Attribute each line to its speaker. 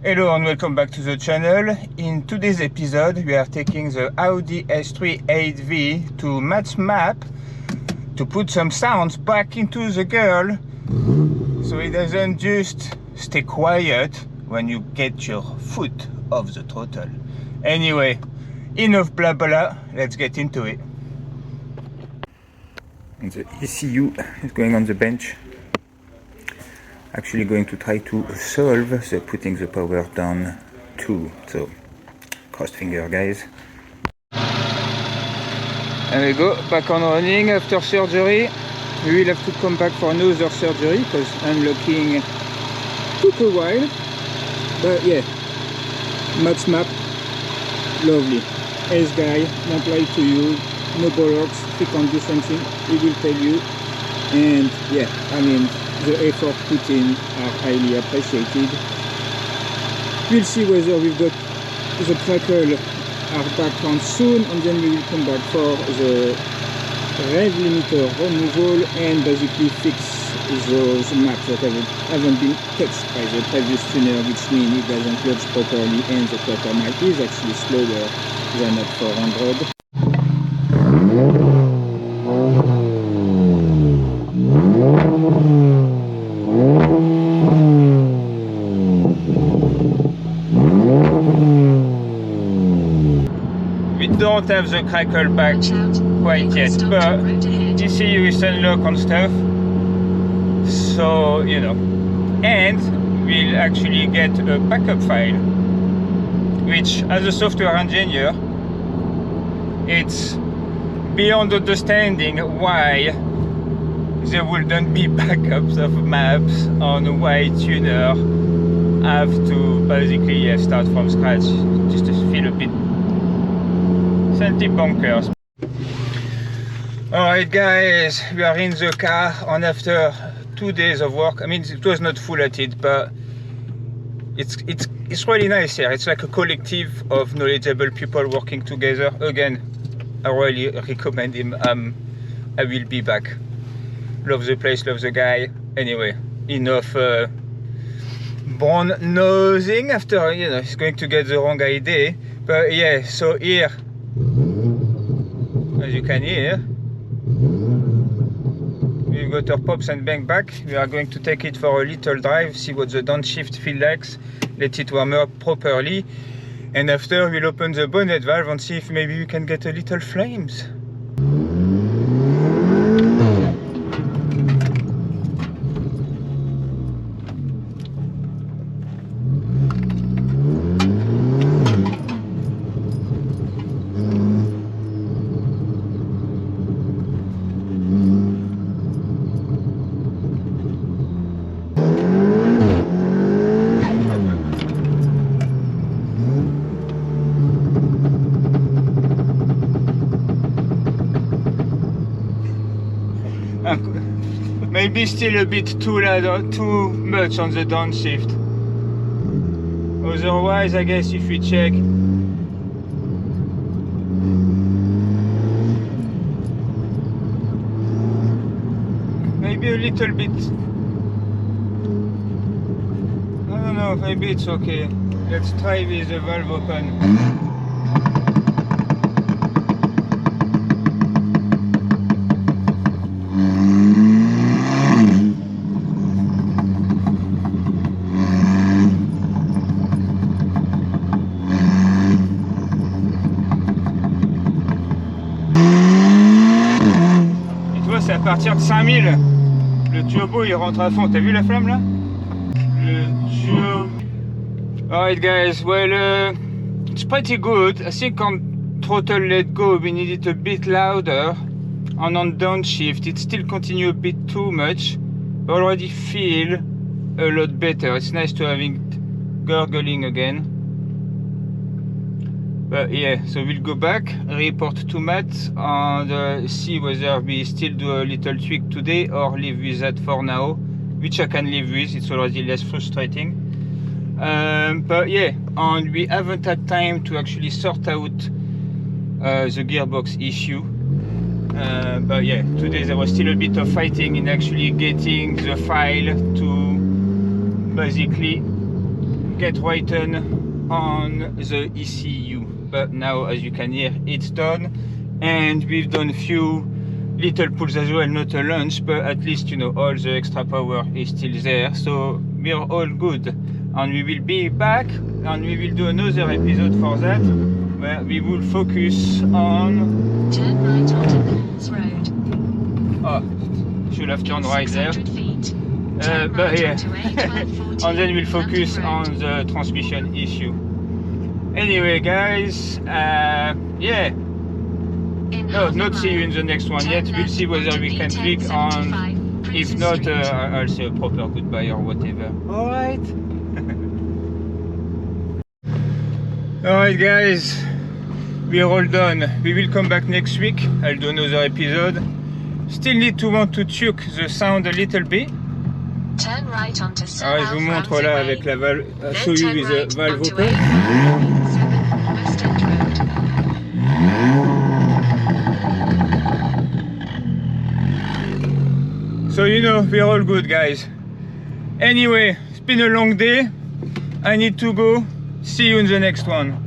Speaker 1: Hello and welcome back to the channel. In today's episode we are taking the Audi S3 8V to Matt's map to put some sounds back into the girl so it doesn't just stay quiet when you get your foot off the throttle. Anyway, enough blah blah, let's get into it. And the ECU is going on the bench. Actually going to try to solve the putting the power down too. So crossed finger, guys. There we go, back on running after surgery. We will have to come back for another surgery because unlocking took a while. But yeah, Matt's map, lovely. Ace guy, won't lie to you, no bollocks. If he can't do something, he will tell you. And yeah, I mean, the effort put in are highly appreciated. We'll see whether we've got the Crackles are back on soon, and then we will come back for the rev limiter removal and basically fix those maps that haven't been touched by the previous tuner, which means it doesn't clutch properly and the quarter mile is actually slower than at 400. We don't have the Crackle back quite yet, but ECU is unlocked on stuff, so you know, and we'll actually get a backup file, which as a software engineer, it's beyond understanding why there wouldn't be backups of maps on a white tuner. Have to basically start from scratch, just to feel a bit bonkers. Alright guys, we are in the car and after 2 days of work. I mean, it was not full at it, but it's really nice here. It's like a collective of knowledgeable people working together. Again, I really recommend him. I will be back. Love the place, love the guy. Anyway, enough bone nosing after, you know, he's going to get the wrong idea. But yeah, so here, as you can hear, we've got our pops and bang back. We are going to take it for a little drive, see what the downshift feels like, let it warm up properly, and after we'll open the bonnet valve and see if maybe we can get a little flames. Maybe still a bit too loud, too much on the downshift. Otherwise, I guess if we check, maybe a little bit. I don't know, maybe it's okay. Let's try with the valve open. C'est à partir de 5000, le turbo il rentre à fond. T'as vu la flamme là? Le turbo. Alright guys, well it's pretty good. I think on throttle let go we need it a bit louder, and on downshift it still continue a bit too much. I already feel a lot better. It's nice to having it gurgling again. But yeah, so we'll go back, report to Matt, and see whether we still do a little tweak today or live with that for now, which I can live with. It's already less frustrating. But yeah, and we haven't had time to actually sort out the gearbox issue. But yeah, today there was still a bit of fighting in actually getting the file to basically get written on the ECU, but now as you can hear it's done, and we've done a few little pulls as well, not a launch, but at least you know all the extra power is still there, so we're all good. And we will be back and we will do another episode for that where we will focus on
Speaker 2: turn right onto Crackles Road.
Speaker 1: Oh, should have turned right there. But yeah, and then we'll focus on the transmission issue. Anyway guys, yeah, no, not see you in the next one yet. We'll see whether we can click on, if not I'll say a proper goodbye or whatever. Alright. Alright guys, we're all done. We will come back next week. I'll do another episode. Still need to want to tune the sound a little bit.
Speaker 2: Turn right onto
Speaker 1: Alors je vous montre là avec la valve, show you with the valve open. So you know, we're all good guys. Anyway, it's been a long day. I need to go. See you in the next one.